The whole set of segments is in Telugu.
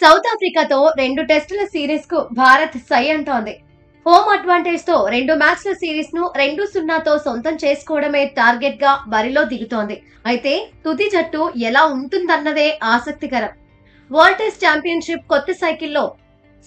సౌత్ ఆఫ్రికాతో 2 టెస్టుల సిరీస్ కు భారత్ సై అంటోంది. హోమ్ అడ్వాంటేజ్ తో 2 మ్యాచ్ల సిరీస్ ను 2-0తో సొంతం చేసుకోవడమే టార్గెట్ గా బరిలో దిగుతోంది. అయితే తుది జట్టు ఎలా ఉంటుందన్నదే ఆసక్తికరం. వరల్డ్ టెస్ట్ ఛాంపియన్షిప్ కొత్త సైకిల్లో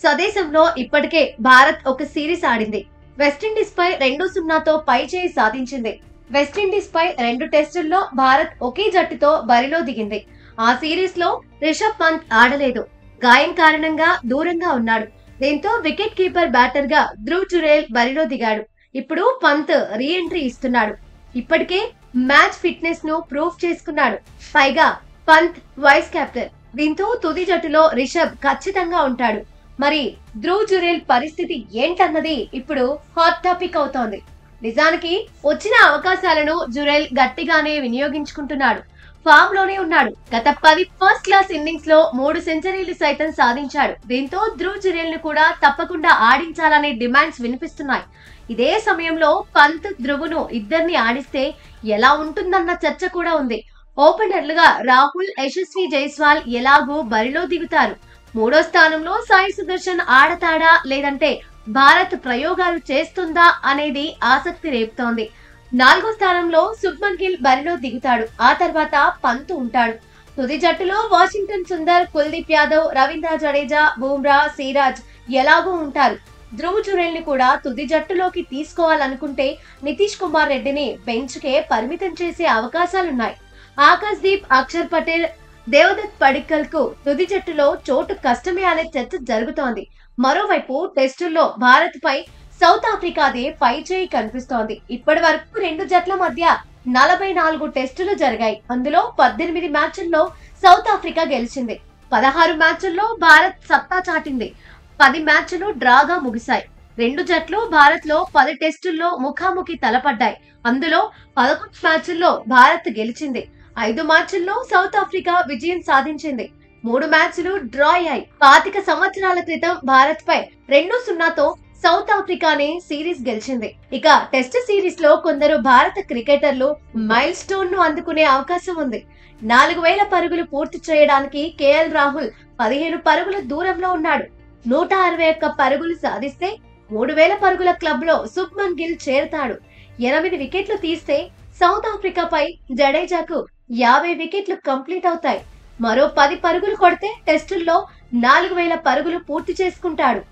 స్వదేశంలో ఇప్పటికే భారత్ ఒక సిరీస్ ఆడింది. వెస్టిండీస్ పై 2-0తో పైచేయి సాధించింది. వెస్టిండీస్ పై 2 టెస్టుల్లో భారత్ ఒకే జట్టుతో బరిలో దిగింది. ఆ సిరీస్ లో రిషబ్ పంత్ ఆడలేదు. గాయం కారణంగా దూరంగా ఉన్నాడు. దీంతో వికెట్ కీపర్ బ్యాటర్ గా ధ్రువ్ జురేల్ బరిలో దిగాడు. ఇప్పుడు పంత్ రీ ఎంట్రీ ఇస్తున్నాడు. ఇప్పటికే మ్యాచ్ ఫిట్నెస్ ను ప్రూవ్ చేసుకున్నాడు. పైగా పంత్ వైస్ కెప్టెన్. దీంతో తుది జట్టులో రిషబ్ ఖచ్చితంగా ఉంటాడు. మరి ధ్రువ్ జురేల్ పరిస్థితి ఏంటన్నది ఇప్పుడు హాట్ టాపిక్ అవుతోంది. నిజానికి వచ్చిన అవకాశాలను జురేల్ గట్టిగానే వినియోగించుకుంటున్నాడు. ఫామ్ లోనే ఉన్నాడు. గత 10 ఫస్ట్ క్లాస్ ఇన్నింగ్స్ లో 3 సెంచరీలు సైతం సాధించాడు. దీంతో ధ్రువ్ జురేల్ ను కూడా తప్పకుండా ఆడించాలనే డిమాండ్స్ వినిపిస్తున్నాయి. ఇదే సమయంలో పంత్, ధ్రువ్ను ఇద్దరిని ఆడిస్తే ఎలా ఉంటుందన్న చర్చ కూడా ఉంది. ఓపెనర్లుగా రాహుల్, యశస్వి జైస్వాల్ ఎలాగూ బరిలో దిగుతారు. 3వ స్థానంలో సాయి సుదర్శన్ ఆడతాడా లేదంటే భారత్ ప్రయోగాలు చేస్తుందా అనేది ఆసక్తి రేపుతోంది. 4వ స్థానంలో శుభ్మన్ గిల్ బరిలో దిగుతాడు. ఆ తర్వాత పంత్ ఉంటాడు. తుది జట్టులో వాషింగ్టన్ సుందర్, కుల్దీప్ యాదవ్, రవీంద్ర జడేజా, బూమ్రా, సిరాజ్ ఎలాగూ ఉంటారు. ధ్రువ్ జురేల్ ని కూడా తుది జట్టులోకి తీసుకోవాలనుకుంటే నితీష్ కుమార్ రెడ్డిని బెంచ్ కే పరిమితం చేసే అవకాశాలున్నాయి. ఆకాశ్ దీప్, అక్షర్ పటేల్, దేవదత్ పడిక్కల్ కు తుది జట్టులో చోటు కష్టమే అనే చర్చ జరుగుతోంది. మరోవైపు టెస్టుల్లో భారత్ పై సౌత్ ఆఫ్రికాదే పైచేయి కనిపిస్తోంది. ఇప్పటి వరకు 2 జట్ల మధ్య 44 టెస్టులు జరిగాయి. అందులో 18 మ్యాచ్ల్లో సౌత్ ఆఫ్రికా గెలిచింది. 16 మ్యాచ్ల్లో భారత్ సత్తా చాటింది. 10 మ్యాచ్లు డ్రాగా ముగిశాయి. 2 జట్లు భారత్ లో 10 టెస్టుల్లో ముఖాముఖి తలపడ్డాయి. అందులో 11 మ్యాచ్ల్లో భారత్ గెలిచింది. 5 మ్యాచ్ల్లో సౌత్ ఆఫ్రికా విజయం సాధించింది. 3 మ్యాచ్లు డ్రా అయ్యాయి. 25 సంవత్సరాల క్రితం భారత్ పై 2-0తో సౌత్ ఆఫ్రికానే సిరీస్ గెలిచింది. ఇక టెస్ట్ సిరీస్ లో కొందరు భారత క్రికెటర్లు మైల్ స్టోన్ ను అందుకునే అవకాశం ఉంది. 4000 పరుగులు పూర్తి చేయడానికి కేఎల్ రాహుల్ 15 పరుగుల దూరంలో ఉన్నాడు. 161 పరుగులు సాధిస్తే 3000 పరుగుల క్లబ్ లో శుభ్మన్ గిల్ చేరతాడు. 8 వికెట్లు తీస్తే సౌత్ ఆఫ్రికాపై జడేజాకు 50 వికెట్లు కంప్లీట్ అవుతాయి. మరో 10 పరుగులు కొడితే టెస్టుల్లో 4000 పరుగులు పూర్తి చేసుకుంటాడు.